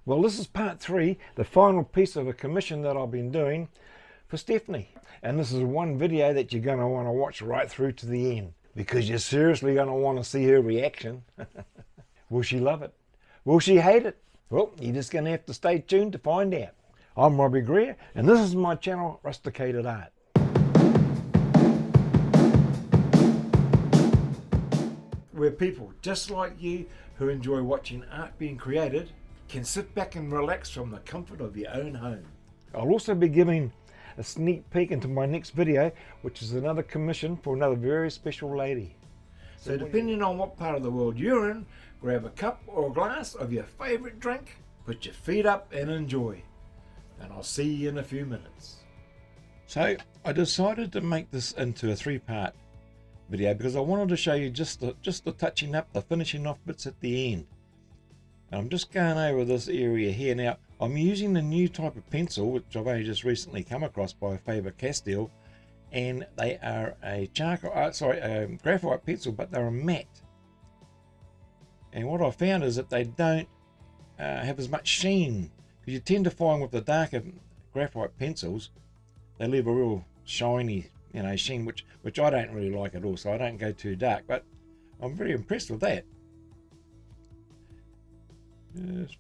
Well, this is part 3, the final piece of a commission that I've been doing for Stephanie. And this is one video that you're going to want to watch right through to the end, because you're seriously going to want to see her reaction. Will she love it? Will she hate it? Well, you're just going to have to stay tuned to find out. I'm Robbie Greer, and this is my channel, Rusticated Art. Where people just like you who enjoy watching art being created can sit back and relax from the comfort of your own home. I'll also be giving a sneak peek into my next video, which is another commission for another very special lady. So depending on what part of the world you're in, grab a cup or a glass of your favorite drink, put your feet up and enjoy. And I'll see you in a few minutes. So I decided to make this into a 3-part video because I wanted to show you just the touching up, the finishing off bits at the end. And I'm just going over this area here. Now I'm using a new type of pencil which I've only just recently come across by Faber-Castell, and they are a graphite pencil, but they're a matte. And what I found is that they don't have as much sheen, because you tend to find with the darker graphite pencils they leave a real shiny, sheen, which I don't really like at all, so I don't go too dark, but I'm very impressed with that. Just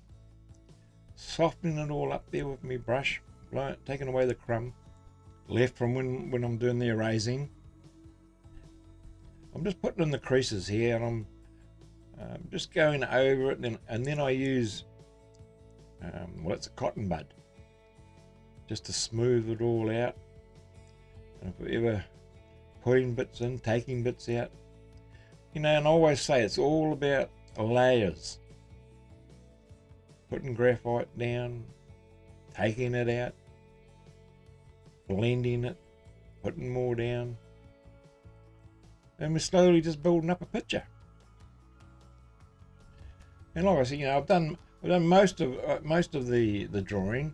softening it all up there with my brush, taking away the crumb left from when I'm doing the erasing. I'm just putting in the creases here, and I'm just going over it, and then I use it's a cotton bud just to smooth it all out. And if we're ever putting bits in, taking bits out, and I always say it's all about layers. Putting graphite down, taking it out, blending it, putting more down, and we're slowly just building up a picture. And like I said, I've done most of the drawing,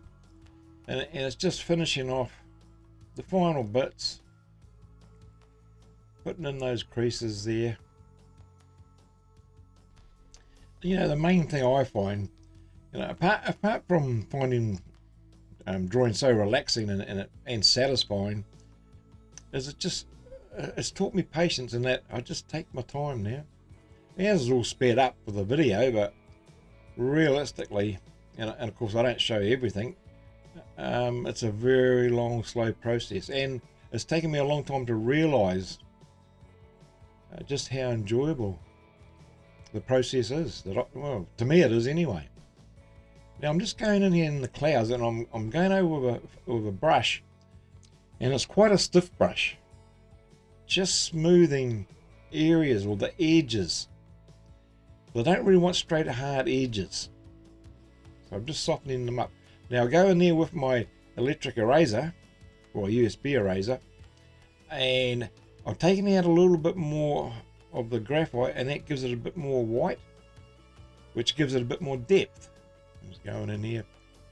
and it's just finishing off the final bits, putting in those creases there. The main thing I find, apart from finding drawing so relaxing and satisfying, is it's taught me patience in that I just take my time now. Ours is all sped up for the video, but realistically, and of course I don't show everything, it's a very long, slow process, and it's taken me a long time to realize just how enjoyable the process is. Well, to me it is anyway. Now I'm just going in here in the clouds, and I'm going over with a brush, and it's quite a stiff brush, just smoothing areas or the edges. I don't really want straight hard edges, so I'm just softening them up. Now I go in there with my electric eraser or USB eraser, and I'm taking out a little bit more of the graphite, and that gives it a bit more white, which gives it a bit more depth. I'm just going in here,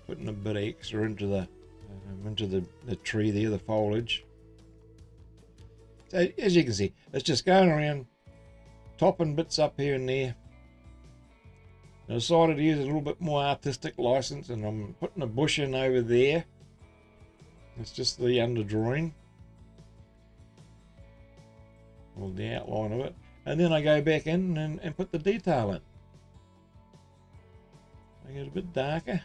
putting a bit extra into the tree there, the foliage. So as you can see, it's just going around, topping bits up here and there. I decided to use a little bit more artistic license, and I'm putting a bush in over there. It's just the underdrawing, or the outline of it, and then I go back in and put the detail in. I get a bit darker.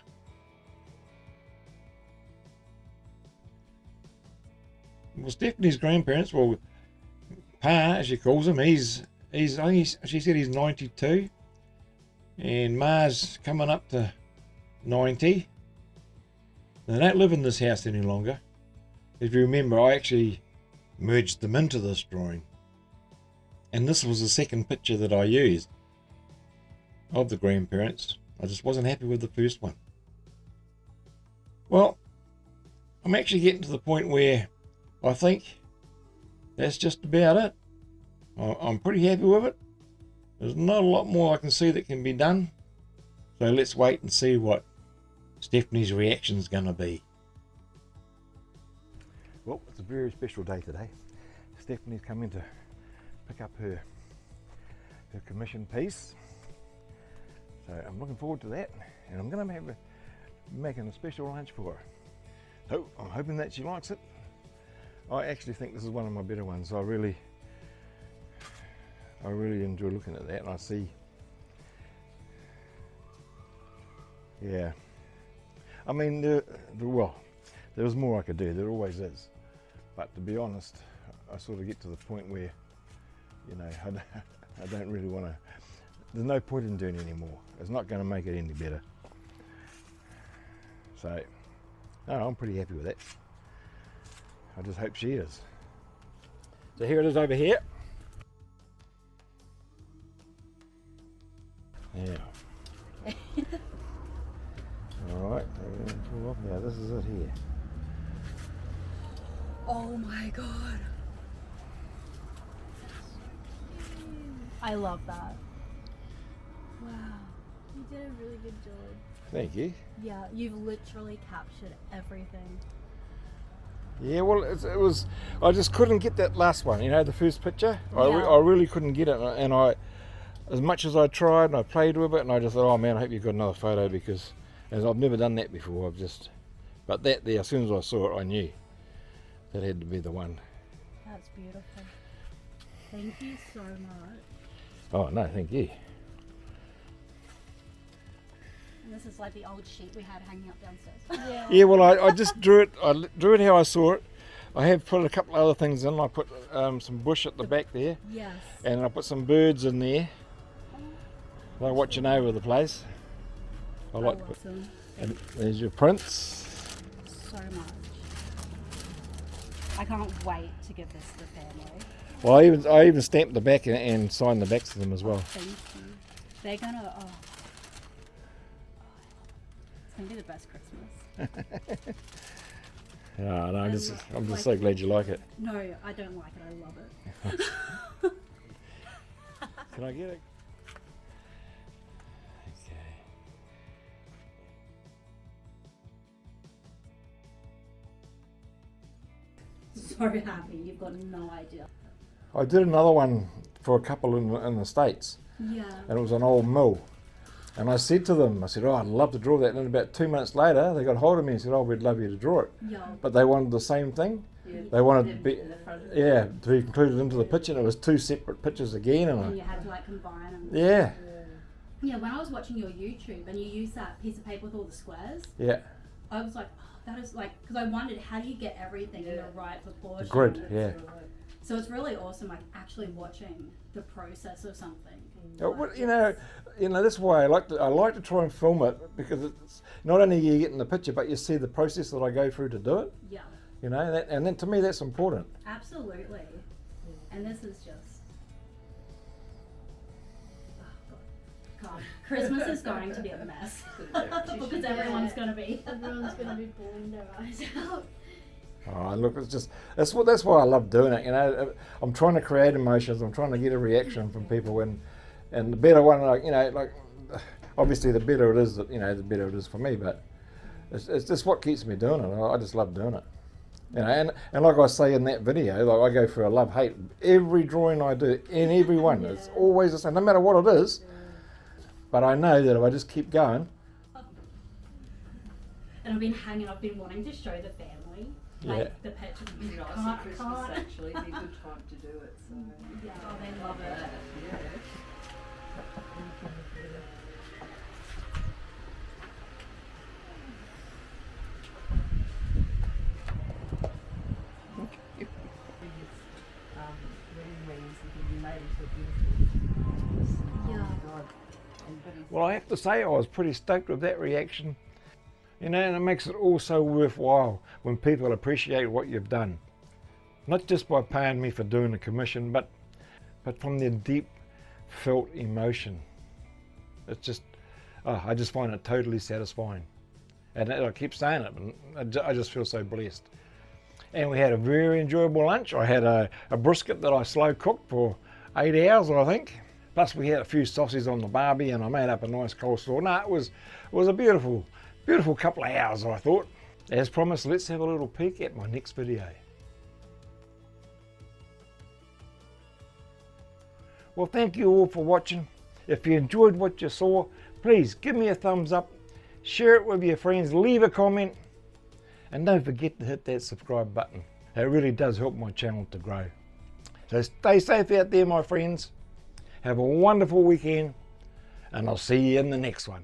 Well, Stephanie's grandparents, well, Pa, as she calls him, she said he's 92, and Ma's coming up to 90. They don't live in this house any longer. If you remember, I actually merged them into this drawing, and this was the second picture that I used of the grandparents. I just wasn't happy with the first one. Well, I'm actually getting to the point where I think that's just about it. I'm pretty happy with it. There's not a lot more I can see that can be done. So let's wait and see what Stephanie's reaction is going to be. Well, it's a very special day today. Stephanie's coming to pick up her commission piece. So I'm looking forward to that, and I'm going to have making a special lunch for her. So I'm hoping that she likes it. I actually think this is one of my better ones. I really enjoy looking at that, and I see, yeah. I mean, well, there was more I could do. There always is. But to be honest, I sort of get to the point where, you know, I don't really want to. There's no point in doing it anymore. It's not going to make it any better. So, no, I'm pretty happy with that. I just hope she is. So here it is over here. Yeah. Alright, so we're going to pull off now. This is it here. Oh my god. I love that. Wow. You did a really good job. Thank you. Yeah, you've literally captured everything. Yeah, well, it was. I just couldn't get that last one. You know, the first picture. Yeah. I really couldn't get it, and I, as much as I tried and I played with it, and I just thought, oh man, I hope you've got another photo, because as I've never done that before. I've just, but that there, as soon as I saw it, I knew that had to be the one. That's beautiful. Thank you so much. Oh no, thank you. And this is like the old sheet we had hanging up downstairs. Yeah. Yeah, well, I just drew it. I drew it how I saw it. I have put a couple of other things in. I put some bush at the back there, Yes. and I put some birds in there, like watching over the place. I like to put. Awesome. And there's your prints. So much. I can't wait to give this to the family. Well, I even stamped the back and signed the backs of them as well. Thank you. They're gonna. Oh. It's gonna be the best Christmas. Oh, no, I'm just so glad you like it. No, I don't like it. I love it. Can I get it? Okay. So happy. You've got no idea. I did another one for a couple in the States, Yeah. and it was an old mill. And I said to them, I said, oh, I'd love to draw that. And about 2 minutes later, they got hold of me and said, oh, we'd love you to draw it. Yeah. But they wanted the same thing. Yeah, They wanted to be, yeah, to be included into the picture. And it was 2 separate pictures again. And And you had to like combine them. yeah, Yeah, when I was watching your YouTube and you used that piece of paper with all the squares, yeah, I was like, oh, that is like, because I wondered how do you get everything in the right proportion. grid, yeah. So it's really awesome, like actually watching the process of something. You know, that's why I like to try and film it, because it's not only you get in the picture, but you see the process that I go through to do it. Yeah, You know, and then to me that's important. absolutely. And this is just, oh God, Christmas is going to be a mess because everyone's going to be. Everyone's gonna be bawling their eyes out. Oh, look, it's just that's why I love doing it. You know, I'm trying to create emotions. I'm trying to get a reaction from people, and the better one, like, you know, like obviously the better it is, the better it is for me. But it's just what keeps me doing it. I just love doing it. You know, and like I say in that video, like I go for a love-hate. Every drawing I do, in every one, it's always the same, no matter what it is. But I know that if I just keep going. And I've been wanting to show the family, like the picture. You know, it's a Christmas actually, be a good time to do it. So. Yeah, oh, they love it. Yeah. Well, I have to say I was pretty stoked with that reaction. You know, and it makes it all so worthwhile when people appreciate what you've done. Not just by paying me for doing the commission, but from their deep felt emotion. It's just, I just find it totally satisfying. And I keep saying it, and I just feel so blessed. And we had a very enjoyable lunch. I had a brisket that I slow cooked for 8 hours, I think. Plus we had a few sausages on the barbie, and I made up a nice coleslaw. No, it was a beautiful couple of hours, I thought. As promised, let's have a little peek at my next video. Well, thank you all for watching. If you enjoyed what you saw, please give me a thumbs up, share it with your friends, leave a comment, and don't forget to hit that subscribe button. It really does help my channel to grow. So stay safe out there, my friends. Have a wonderful weekend, and I'll see you in the next one.